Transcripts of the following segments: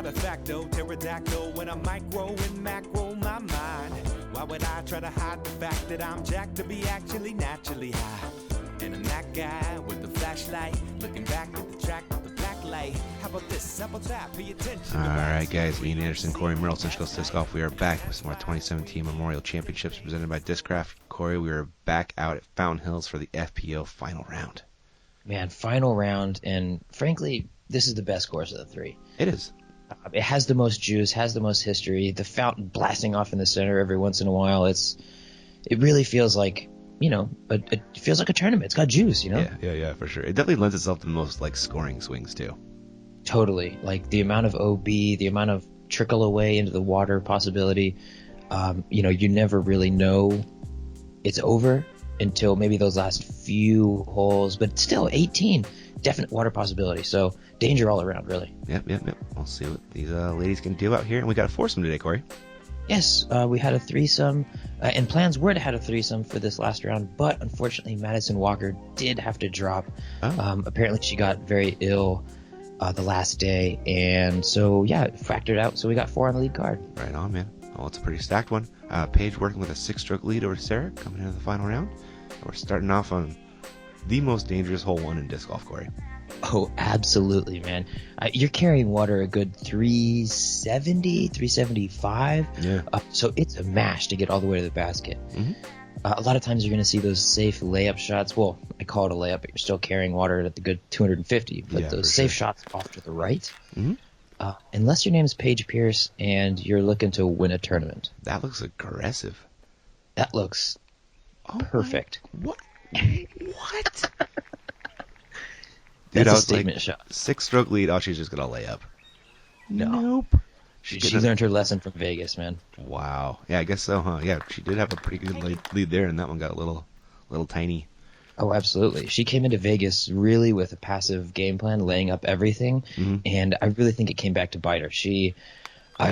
de facto, pterodactyl when I'm micro and macro my mind. Why would I try to hide the fact that I'm jacked to be actually naturally high? And I'm that guy with the flashlight, looking back at the track with the black light. How about this? How about that? Pay attention. Alright guys, Ian Anderson, Corey Merrill, Central Coast Disc Golf. We are back with some more 2017 Memorial Championships presented by Discraft. Corey, we are back out at Fountain Hills for the FPO final round. Man, final round, and frankly, this is the best course of the three. It is. It has the most juice, has the most history. The fountain blasting off in the center every once in a while. It really feels like, it feels like a tournament. It's got juice, Yeah, for sure. It definitely lends itself to the most scoring swings too. Totally. Like the amount of OB, the amount of trickle away into the water possibility. You never really know it's over until maybe those last few holes, but still 18, definite water possibility. So danger all around, really. Yep. We'll see what these ladies can do out here, and we got a foursome today, Corey. Yes, we had a threesome, and plans were to have a threesome for this last round, but unfortunately Madison Walker did have to drop. Apparently she got very ill the last day, and so it factored out. So we got 4 on the lead card. Right on, man. Well, it's a pretty stacked one. Paige working with a 6-stroke lead over Sarah coming into the final round. We're starting off on the most dangerous hole 1 in disc golf, Corey. Oh, absolutely, man. You're carrying water a good 370, 375. Yeah. So it's a mash to get all the way to the basket. Mm-hmm. A lot of times you're going to see those safe layup shots. Well, I call it a layup, but you're still carrying water at the good 250. But those safe shots off to the right, unless your name is Paige Pierce and you're looking to win a tournament. That looks aggressive. That looks perfect. What? Dude, That's a statement shot. 6-stroke lead. Oh, she's just going to lay up. No. Nope. She learned her lesson from Vegas, man. Wow. Yeah, I guess so, huh? Yeah, she did have a pretty good lead there, and that one got a little tiny. Oh, absolutely. She came into Vegas really with a passive game plan, laying up everything, and I really think it came back to bite her. She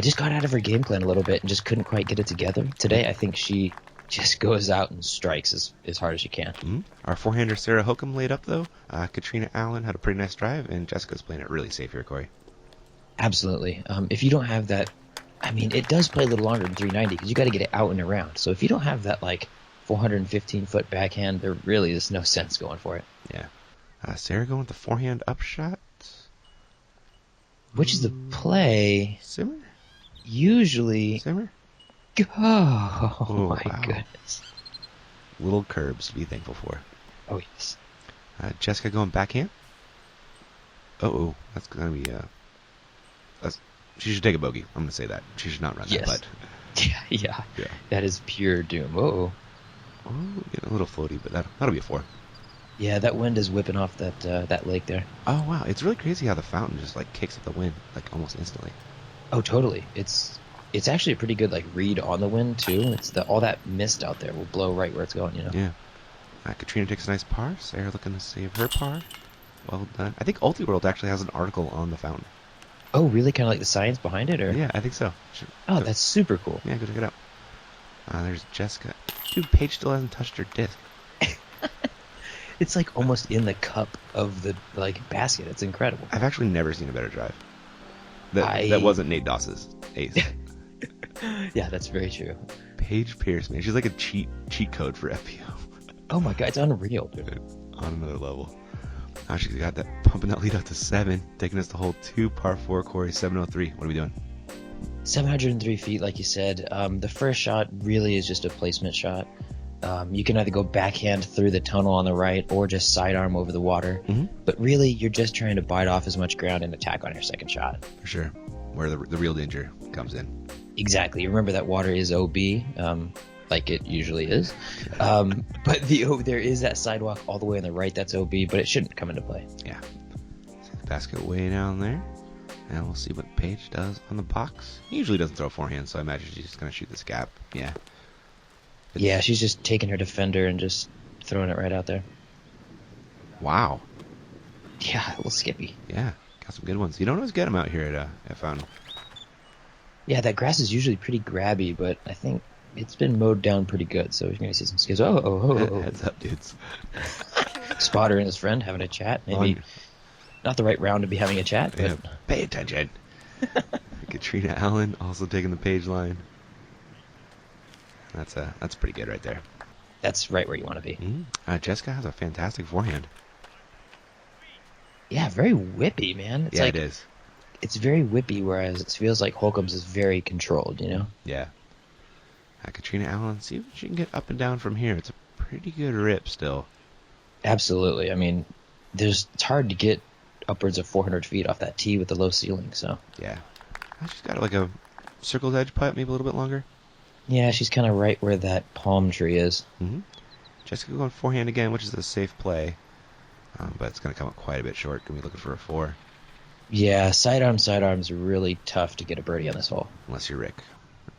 just got out of her game plan a little bit and just couldn't quite get it together. Today, I think she just goes out and strikes as hard as she can. Mm-hmm. Our forehander Sarah Hokom laid up, though. Catrina Allen had a pretty nice drive, and Jessica's playing it really safe here, Corey. Absolutely. If you don't have that, it does play a little longer than 390 because you got to get it out and around. So if you don't have that 415-foot backhand, there really is no sense going for it. Yeah. Sarah going with the forehand upshot. Which is the play. Simmer? Usually. Simmer? Oh my goodness. Little curbs to be thankful for. Oh, yes. Jessica going backhand. Oh, that's going to be... she should take a bogey. I'm going to say that. She should not run that putt. Yeah. That is pure doom. Oh, getting a little floaty, but that'll be a 4. Yeah, that wind is whipping off that lake there. Oh, wow. It's really crazy how the fountain just kicks at the wind almost instantly. Oh, totally. It's actually a pretty good read on the wind too. It's all that mist out there will blow right where it's going, Yeah. Catrina takes a nice par. Sarah looking to save her par. Well done. I think UltiWorld actually has an article on the fountain. Oh, really? Kind of like the science behind it, or? Yeah, I think so. Oh, that's super cool. Yeah, go check it out. There's Jessica. Dude, Paige still hasn't touched her disc. It's almost in the cup of the basket. It's incredible. I've actually never seen a better drive. That wasn't Nate Doss's ace. Yeah, that's very true. Paige Pierce, man, she's like a cheat code for FPO. Oh my god, it's unreal, dude. On another level. Now she's got that pumping that lead up to 7, taking us to hole 2, par 4, Corey, 703. What are we doing? 703 feet, like you said. The first shot really is just a placement shot. You can either go backhand through the tunnel on the right or just sidearm over the water. Mm-hmm. But really, you're just trying to bite off as much ground and attack on your second shot. For sure. Where the real danger comes in. Exactly. Remember that water is OB, like it usually is. But there is that sidewalk all the way on the right that's OB, but it shouldn't come into play. Yeah. So the basket way down there. And we'll see what Paige does on the box. He usually doesn't throw forehand, so I imagine she's just going to shoot this gap. Yeah. Yeah, she's just taking her defender and just throwing it right out there. Wow. Yeah, a little skippy. Yeah, got some good ones. You don't always get them out here at Fountain. Yeah, that grass is usually pretty grabby, but I think it's been mowed down pretty good, so you're going to see some skids. Oh. Heads up, dudes. Spotter and his friend having a chat. Maybe not the right round to be having a chat, but... Yeah, pay attention. Catrina Allen also taking the Paige line. That's pretty good right there. That's right where you want to be. Jessica has a fantastic forehand. Yeah, very whippy, man. It's yeah, like, it is. It's very whippy, whereas it feels like Hokom's is very controlled, you know? Yeah. Catrina Allen, see if she can get up and down from here. It's a pretty good rip still. Absolutely. I mean, it's hard to get upwards of 400 feet off that tee with the low ceiling, so. Yeah. She's got like a circle's edge putt, maybe a little bit longer. Yeah, she's kind of right where that palm tree is. Jessica going forehand again, which is a safe play. But it's going to come up quite a bit short. Going to be looking for a 4. Yeah, sidearm's really tough to get a birdie on this hole. Unless you're Rick.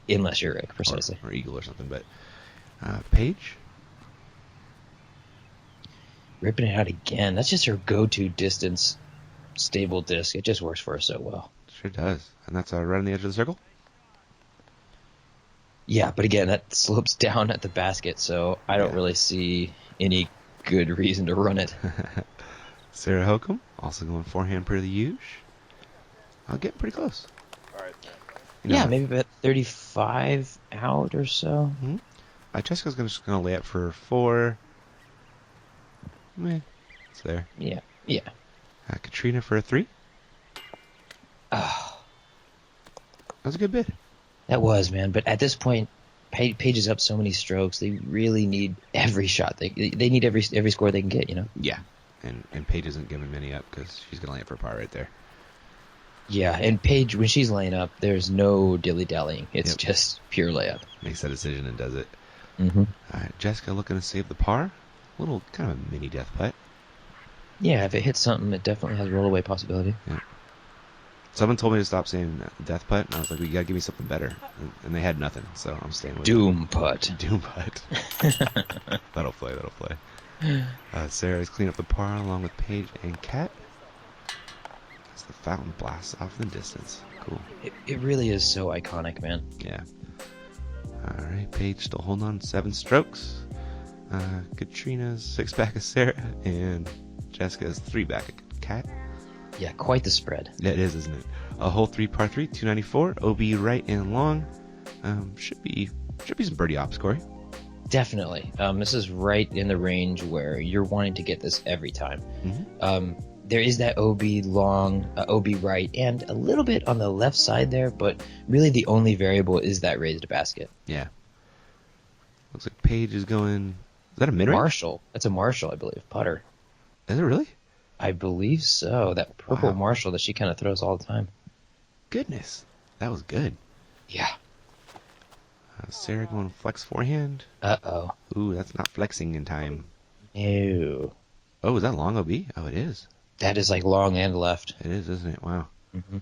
Unless you're Rick, precisely. Or Eagle or something. But Paige? Ripping it out again. That's just her go-to distance stable disc. It just works for her so well. Sure does. And that's right on the edge of the circle? Yeah, but again, that slopes down at the basket, so I don't really see any good reason to run it. Sarah Hokom also going forehand per the usual. I'll get pretty close. All right. Yeah, maybe about 35 out or so. Jessica's just going to lay up for 4. It's there. Yeah. Catrina for a 3. Oh, That was a good bid. that was, man. But at this point, Paige is up so many strokes. They really need every shot. They need every score they can get, you know? Yeah. And Paige isn't giving many up because she's going to lay up for par right there. Yeah, and Paige, when she's laying up, there's no dilly-dallying. It's just pure layup. Makes that decision and does it. Mm-hmm. All right, Jessica looking to save the par. A little kind of a mini death putt. Yeah, if it hits something, it definitely has roll-away possibility. Yeah. Someone told me to stop saying death putt, and I was like, well, you got to give me something better. And they had nothing, so I'm staying with Doom putt. Doom putt. That'll play. Sarah's cleaning up the par along with Paige and Kat. As the fountain blasts off in the distance. Cool. It really is so iconic, man. Yeah. All right, Paige still holding on 7 strokes. Catrina's 6 back of Sarah, and Jessica's 3 back of Kat. Yeah, quite the spread. Yeah, it is, isn't it? A hole 3, par 3, 294. OB right and long. Should be some birdie ops, Corey. Definitely. This is right in the range where you're wanting to get this every time. There is that OB long, OB right, and a little bit on the left side there, but really the only variable is that raised basket. Yeah. Looks like Paige is going... Is that a mid-range? Marshall. That's a Marshall, I believe. Putter. Is it really? I believe so. That purple Marshall that she kind of throws all the time. Goodness. That was good. Yeah. Sarah going flex forehand. Uh-oh. Ooh, that's not flexing in time. Ew. Oh, is that long OB? Oh, it is. That is like long and left. It is, isn't it? Wow. Mm-hmm.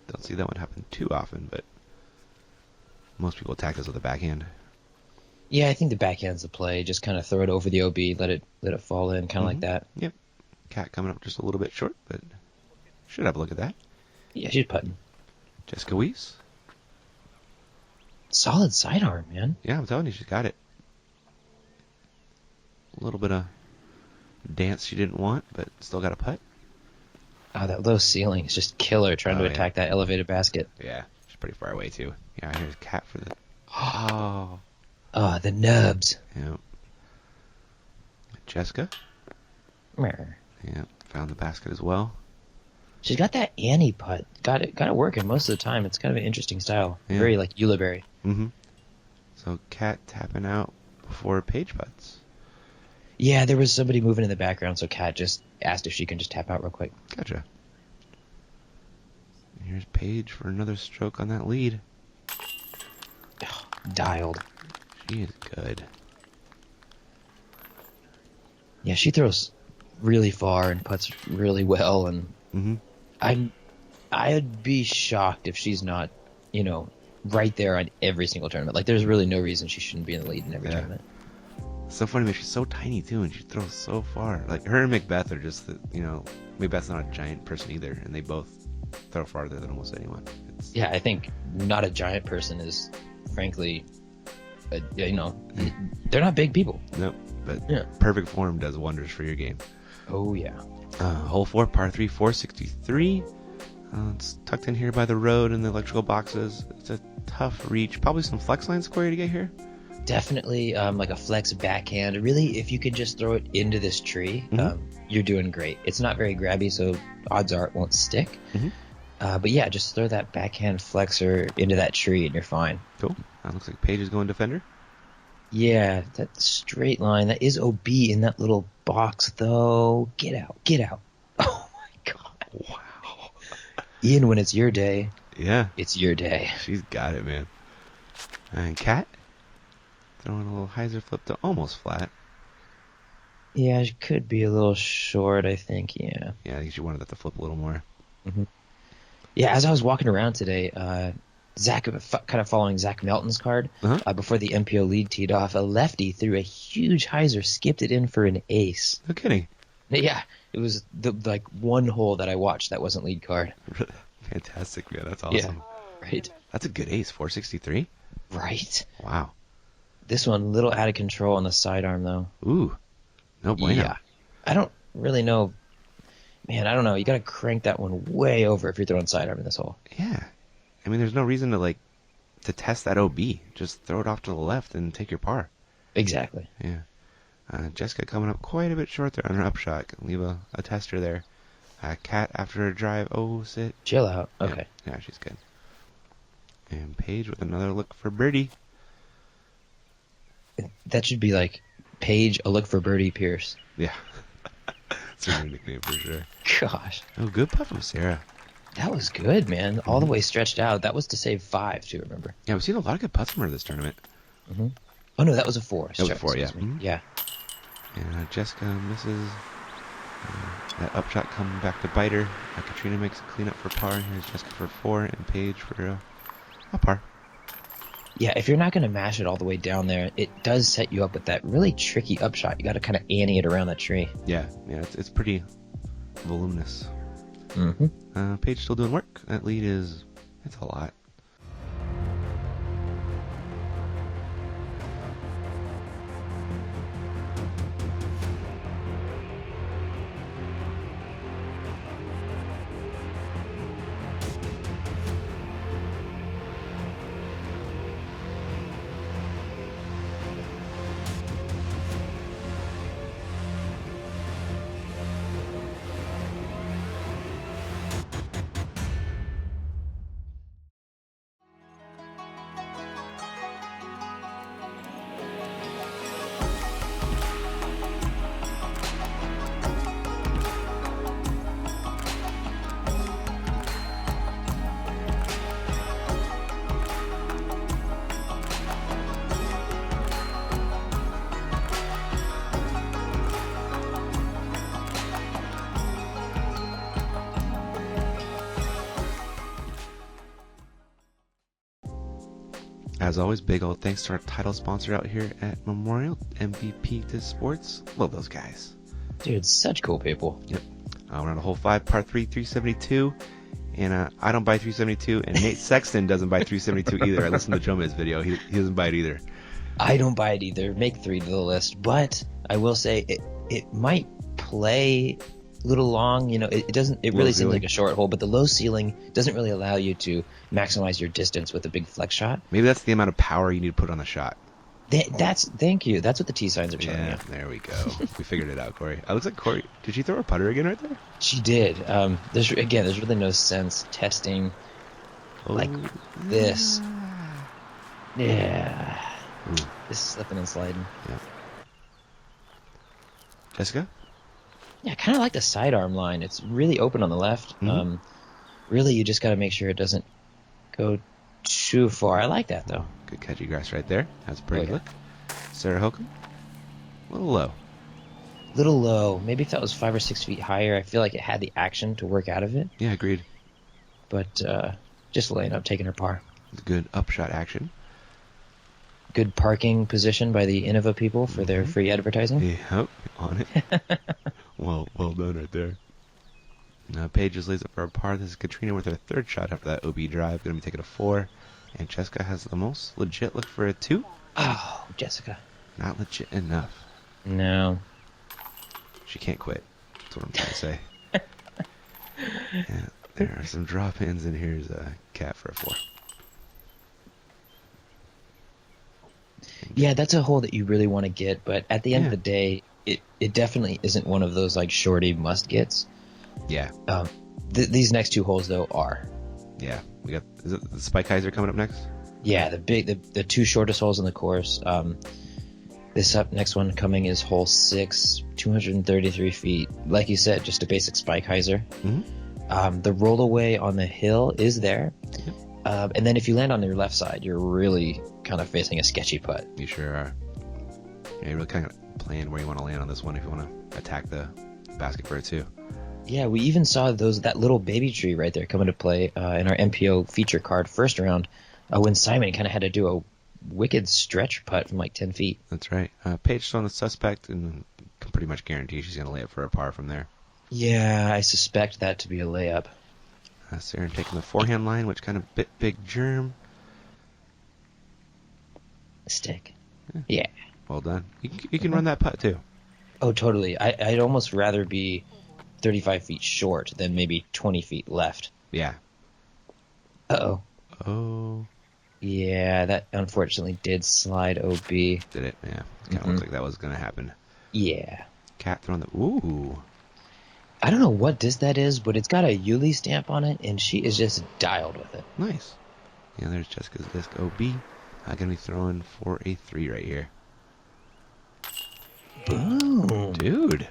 Don't see that one happen too often, but most people attack us with a backhand. Yeah, I think the backhand's the play. Just kind of throw it over the OB, let it fall in, kind of like that. Yep. Cat coming up just a little bit short, but should have a look at that. Yeah, she's putting. Jessica Weese. Solid sidearm, man. Yeah, I'm telling you, she's got it. A little bit of dance she didn't want, but still got a putt. Oh, that low ceiling is just killer trying to attack that elevated basket. Yeah, she's pretty far away, too. Yeah, here's Cat for the... Oh. Oh, the nubs. Yeah. Jessica. Mer. Yeah, found the basket as well. She's got that Annie putt. Got it working most of the time. It's kind of an interesting style. Yeah. Very like Uliberry. Mm-hmm. So Cat tapping out before Paige putts. Yeah, there was somebody moving in the background, so Kat just asked if she can just tap out real quick. Gotcha. Here's Paige for another stroke on that lead. Dialed. She is good. Yeah, she throws really far and putts really well, and I'd be shocked if she's not, right there on every single tournament. Like, there's really no reason she shouldn't be in the lead in every tournament. So funny, but she's so tiny too, and she throws so far. Like her and Macbeth are just, Macbeth's not a giant person either, and they both throw farther than almost anyone. Yeah, I think not a giant person is, frankly, they're not big people. Nope, but perfect form does wonders for your game. Oh yeah. Hole 4, par 3, 463. It's tucked in here by the road and the electrical boxes. It's a tough reach. Probably some flex lines for you to get here. Definitely like a flex backhand. Really, if you could just throw it into this tree, you're doing great. It's not very grabby, so odds are it won't stick. But yeah, just throw that backhand flexor into that tree and you're fine. Cool. That looks like Paige is going defender. Yeah, that straight line, that is OB in that little box, though. Get out, get out. Oh, my God. Wow. Ian, when it's your day, Yeah. it's your day. She's got it, man. And Cat? Throwing a little hyzer flip to almost flat. Yeah, it could be a little short, I think, yeah. Yeah, I think she wanted that to flip a little more. Yeah, as I was walking around today, Zach, kind of following Zach Melton's card, before the MPO lead teed off, a lefty threw a huge hyzer, skipped it in for an ace. No kidding. Yeah, it was the one hole that I watched that wasn't lead card. Fantastic, man. That's awesome. Yeah, right. That's a good ace. 463? Right. Wow. This one, a little out of control on the sidearm, though. Ooh. No bueno. Yeah. I don't really know. Man, I don't know. You got to crank that one way over if you're throwing sidearm in this hole. Yeah. I mean, there's no reason to test that OB. Just throw it off to the left and take your par. Exactly. Yeah. Jessica coming up quite a bit short there on her upshot. Can leave a tester there. Cat after her drive. Oh, sit. Chill out. Okay. Yeah, she's good. And Paige with another look for birdie. That should be like Paige, a look for Birdie Pierce. Yeah. That's her nickname for sure. Gosh. Oh, good putt from Sarah. That was good, man. All the way stretched out. That was to save 5, too, remember? Yeah, we've seen a lot of good putts from her this tournament. Oh, no, that was a 4. That was a 4, yeah. Yeah. And Jessica misses. That upshot coming back to bite her. Catrina makes a cleanup for par. Here's Jessica for 4 and Paige for a par. Yeah, if you're not going to mash it all the way down there, it does set you up with that really tricky upshot. You got to kind of ante it around that tree. Yeah, it's pretty voluminous. Paige still doing work. That lead it's a lot. As always, big old thanks to our title sponsor out here at Memorial, MVP to Sports. Love those guys. Dude, such cool people. Yep. We're on a hole 5, par 3, 372. And I don't buy 372, and Nate Sexton doesn't buy 372 either. I listened to Joe Miz video. He doesn't buy it either. I don't buy it either. Make 3 to the list. But I will say it might play a little long. You know, it really seems like a short hole, but the low ceiling doesn't really allow you to maximize your distance with a big flex shot. Maybe that's the amount of power you need to put on the shot. Thank you. That's what the T signs are telling you. Yeah, there we go. We figured it out, Corey. It looks like Corey. Did she throw her putter again right there? She did. There's really no sense testing like this. Yeah. Ooh. This is slipping and sliding. Yeah. Jessica? Yeah, I kind of like the sidearm line. It's really open on the left. Really, you just got to make sure it doesn't go too far. I like that, though. Good catchy grass right there. That's a pretty yeah. look. Sarah Hokom? A little low. Little low. Maybe if that was 5 or 6 feet higher, I feel like it had the action to work out of it. Yeah, agreed. But just laying up, taking her par. Good upshot action. Good parking position by the Innova people for their free advertising. Yep, on it. well done right there. Paige just lays up for a par. This is Catrina with her third shot after that OB drive. Going to be taking a 4. And Jessica has the most legit look for a 2. Oh, Jessica. Not legit enough. No. She can't quit. That's what I'm trying to say. Yeah. There are some drop-ins, and here's a cat for a 4. Yeah, that's a hole that you really want to get, but at the end of Yeah. the day, it definitely isn't one of those like shorty must-gets. Yeah. These next two holes, though, are. Yeah. We got, is it the Spike Heiser coming up next? Yeah, the two shortest holes in the course. This next one coming is hole 6, 233 feet. Like you said, just a basic spike hyzer. Mm-hmm. The rollaway on the hill is there. Yep. And then if you land on your left side, you're really kind of facing a sketchy putt. You sure are. Yeah, you really kind of plan where you want to land on this one if you want to attack the basket for it too. Yeah, we even saw that little baby tree right there come into play in our MPO feature card first round when Simon kind of had to do a wicked stretch putt from like 10 feet. That's right. Paige still on the suspect, and can pretty much guarantee she's going to lay it for a par from there. Yeah, I suspect that to be a layup. Sarah taking the forehand line, which kind of bit big germ. Stick. Yeah. Well done. You can run that putt too. Oh, totally. I'd almost rather be 35 feet short than maybe 20 feet left. Yeah. Uh-oh. Oh. Yeah, that unfortunately did slide OB. Did it? Yeah. Kind of looks like that was going to happen. Yeah. Cat throwing the... Ooh. I don't know what disc that is, but it's got a Yuli stamp on it, and she is just dialed with it. Nice. Yeah, there's Jessica's disc OB. I'm going to be throwing for a 3 right here. Boom. Dude.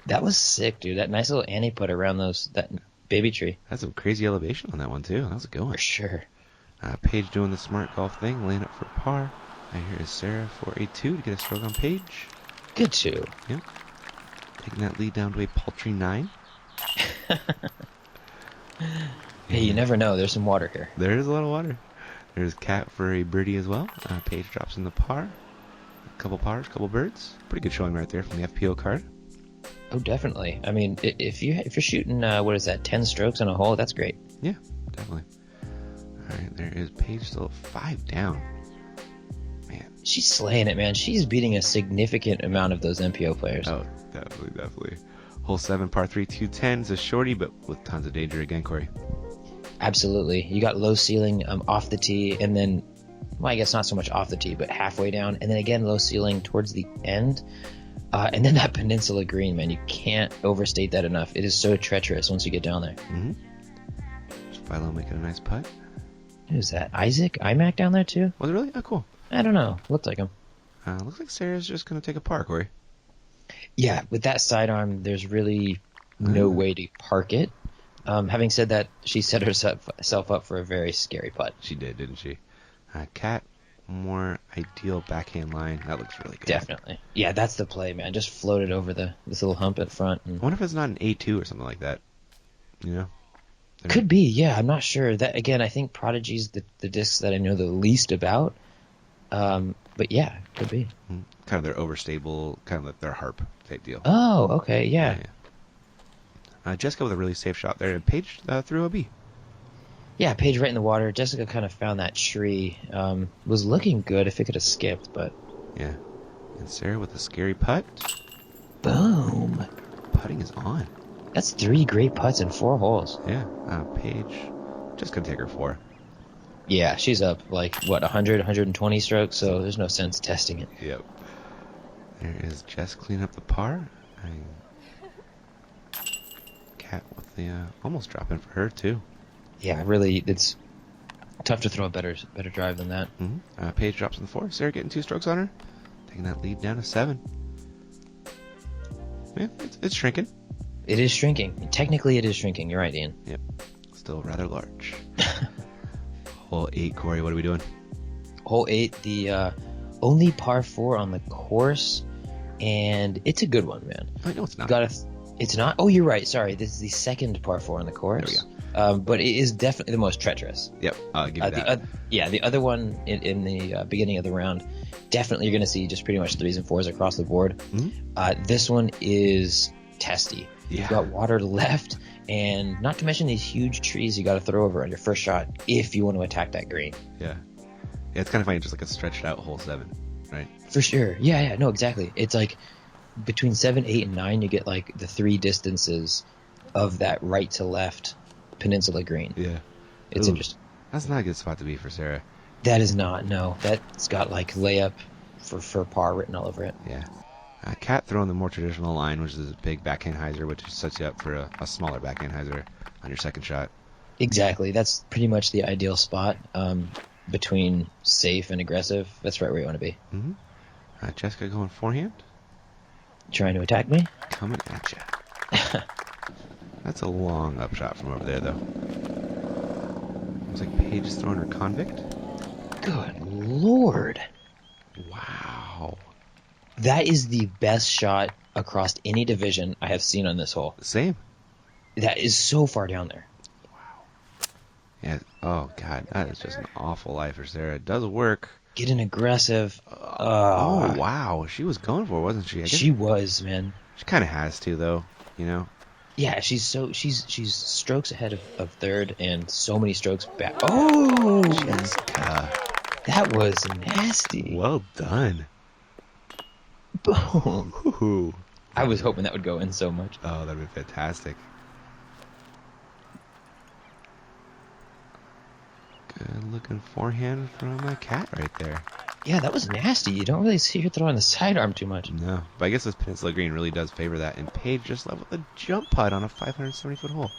That was sick, dude. That nice little Annie put around that baby tree. That's some crazy elevation on that one, too. How's it going? For sure. Paige doing the smart golf thing, laying up for par. And here is Sarah for a 2 to get a stroke on Paige. Good two. Yep. Taking that lead down to a paltry 9. Hey, you never know. There's some water here. There is a lot of water. There's Cat for a birdie as well. Paige drops in the par. A couple pars, couple birds. Pretty good showing right there from the FPO card. Oh, definitely. I mean, if you're shooting, 10 strokes on a hole, that's great. Yeah, definitely. All right, there is Paige still at 5 down. Man. She's slaying it, man. She's beating a significant amount of those MPO players. Oh, definitely. Hole 7, par 3, 210 is a shorty, but with tons of danger again, Corey. Absolutely. You got low ceiling off the tee, and then, well, I guess not so much off the tee, but halfway down, and then again low ceiling towards the end. And then that peninsula green, man, you can't overstate that enough. It is so treacherous once you get down there. Mm-hmm. Just Philo making a nice putt. Who's that? Isaac? IMAC down there too? Was it really? Oh, cool. I don't know. Looked like him. Looks like Sarah's just going to take a par, Corey. Yeah, with that sidearm, there's really no way to park it. Having said that, she set herself up for a very scary putt. She did, didn't she? Cat, more ideal backhand line. That looks really good. Definitely. Yeah, that's the play, man. Just float it over this little hump at front. I wonder if it's not an A2 or something like that. You know? Could be, yeah. I'm not sure. That again, I think Prodigy's the discs that I know the least about. But yeah, could be. Kind of their overstable, kind of like their harp type deal. Oh, okay, yeah. Jessica with a really safe shot there, and Paige threw a B. Yeah, Paige right in the water. Jessica kind of found that tree. Was looking good if it could have skipped, but... Yeah. And Sarah with a scary putt. Boom. Putting is on. That's 3 great putts in 4 holes. Yeah. Paige just going to take her 4. Yeah, she's up, 100, 120 strokes, so there's no sense testing it. Yep. There is Jess cleaning up the par. Cat with the almost drop in for her, too. Yeah, really, it's tough to throw a better drive than that. Mm-hmm. Paige drops in the 4. Sarah getting 2 strokes on her. Taking that lead down to 7. Yeah, it's shrinking. It is shrinking. Technically, it is shrinking. You're right, Ian. Yep. Still rather large. Hole 8, Corey, what are we doing? Hole 8, the only par 4 on the course, and it's a good one, man. Oh, no, it's not. It's not? Oh, you're right. Sorry, this is the second par 4 on the course. There we go. But it is definitely the most treacherous. Yep, I'll give you that. The other one in the beginning of the round, definitely you're going to see just pretty much 3s and 4s across the board. Mm-hmm. This one is testy. Yeah. You've got water left, and not to mention these huge trees you got to throw over on your first shot if you want to attack that green. Yeah, it's kind of funny, just like a stretched out hole 7, right? For sure. Yeah, no, exactly. It's like between 7, 8, and 9, you get like the 3 distances of that right to left peninsula green. Yeah. It's Ooh, interesting. That's not a good spot to be for Sarah. That is not, no. That's got like layup for par written all over it. Yeah. Cat throwing the more traditional line, which is a big backhand hyzer, which sets you up for a smaller backhand hyzer on your second shot. Exactly. That's pretty much the ideal spot between safe and aggressive. That's right where you want to be. Mm-hmm. Jessica going forehand. Trying to attack me? Coming at you. That's a long upshot from over there, though. Looks like Paige is throwing her convict. Good Lord. Wow. That is the best shot across any division I have seen on this hole. Same. That is so far down there. Yeah. Oh, God. That is just an awful life for Sarah. It does work. Getting aggressive. Oh, wow. She was going for it, wasn't she? She was, man. She kind of has to, though. You know? Yeah, she's strokes ahead of third and so many strokes back. Oh, Jessica. That was nasty. Well done. Boom. Ooh. I was hoping that would go in so much. Oh, that'd be fantastic. Good looking forehand from a Cat right there. Yeah, that was nasty. You don't really see her throwing the sidearm too much. No, but I guess this Peninsula Green really does favor that. And Paige just leveled a jump putt on a 570-foot hole.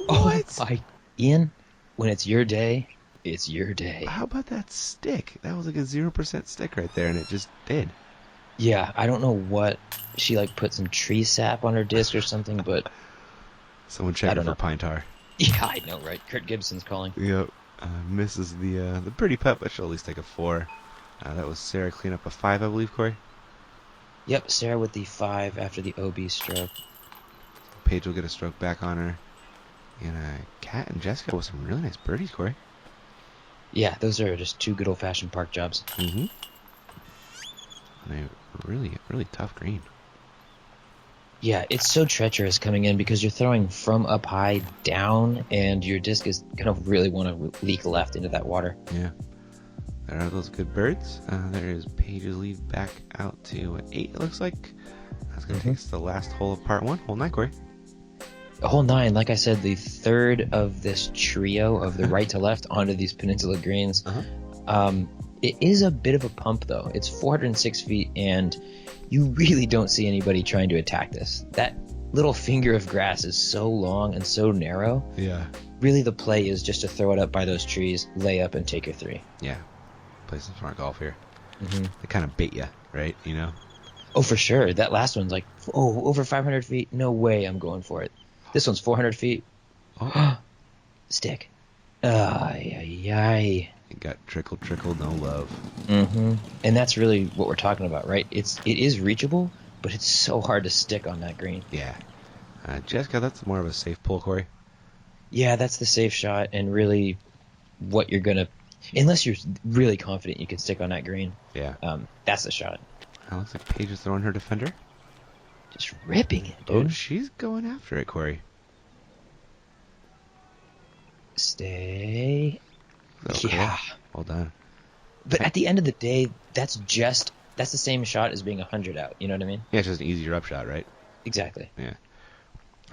What? Ian, when it's your day, it's your day. How about that stick? That was like a 0% stick right there, and it just did. Yeah, I don't know what. She like put some tree sap on her disc or something, but Someone check her for pine tar. yeah, I know, right? Kurt Gibson's calling. Yep. Misses the pretty putt, but she'll at least take a 4. That was Sarah clean up a 5, I believe, Corey. Yep, Sarah with the 5 after the OB stroke. Paige will get a stroke back on her. And Kat and Jessica with some really nice birdies, Corey. Yeah, those are just 2 good old-fashioned park jobs. Mm-hmm. And a really, really tough green. Yeah, it's so treacherous coming in because you're throwing from up high down, and your disc is going to really want to leak left into that water. Yeah. There are those good birds. There is Paige's lead back out to 8, it looks like. That's going to take us to the last hole of part 1. Hole 9, Corey. Hole 9, like I said, the third of this trio of the right to left onto these peninsula greens. It is a bit of a pump, though. It's 406 feet, and you really don't see anybody trying to attack this. That little finger of grass is so long and so narrow. Yeah. Really, the play is just to throw it up by those trees, lay up, and take your 3. Yeah. Play some smart golf here. Mm-hmm. They kind of bait you, right? You know? Oh, for sure. That last one's like, over 500 feet? No way I'm going for it. This one's 400 feet. Oh. Stick. Ay. It got trickle, no love. Mm-hmm. And that's really what we're talking about, right? It is reachable, but it's so hard to stick on that green. Yeah. Jessica, that's more of a safe pull, Corey. Yeah, that's the safe shot, and really what you're going to... Unless you're really confident you can stick on that green. Yeah. That's the shot. Looks like Paige is throwing her defender. Just ripping it, Oh, dude. she's going after it, Corey. Stay. Okay. Yeah. Well done. But at the end of the day, that's the same shot as being 100 out. You know what I mean? Yeah, it's just an easier up shot, right? Exactly. Yeah.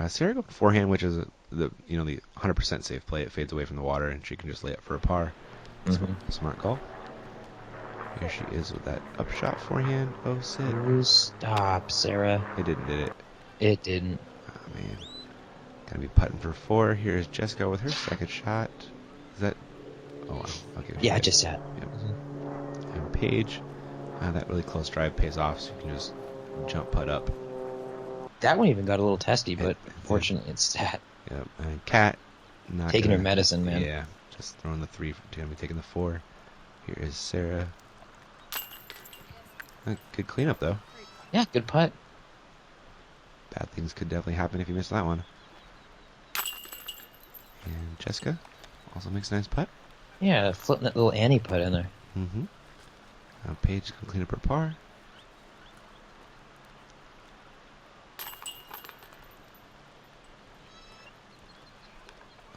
Sarah going forehand, which is the 100% safe play. It fades away from the water, and she can just lay it for a par. Smart call. Here she is with that upshot forehand. Oh, sit. Stop, Sarah. It didn't, did it? It didn't. Oh, man. Gonna be putting for 4. Here's Jessica with her second shot. Is that... Oh, wow. Okay. Yeah, it just sat. Yep. And Paige. That really close drive pays off, so you can just jump putt up. That one even got a little testy, but fortunately it's sat. Yep. And Kat. Taking her medicine, man. Yeah. Just throwing the 3. Gonna be taking the 4. Here is Sarah. Good cleanup, though. Yeah, good putt. Bad things could definitely happen if you miss that one. And Jessica also makes a nice putt. Yeah, flipping that little Annie putt in there. Mm-hmm. Paige can clean up her par.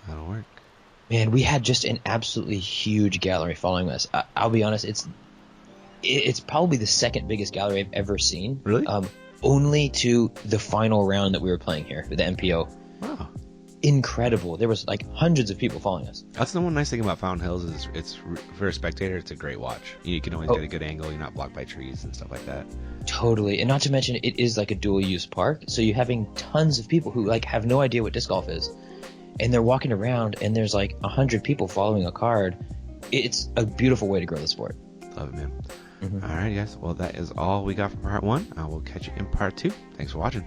That'll work. Man, we had just an absolutely huge gallery following us. I'll be honest, it's probably the second biggest gallery I've ever seen. Really? Only to the final round that we were playing here, the MPO. Wow. incredible. There was like hundreds of people following us. That's the one nice thing about Fountain Hills is it's for a spectator, it's a great watch. You can always get a good angle. You're not blocked by trees and stuff like that. Totally. And not to mention, it is like a dual use park. So you're having tons of people who like have no idea what disc golf is. And they're walking around and there's like 100 people following a card. It's a beautiful way to grow the sport. Love it, man. All right, guys. Well, that is all we got for part 1. We'll catch you in part 2. Thanks for watching.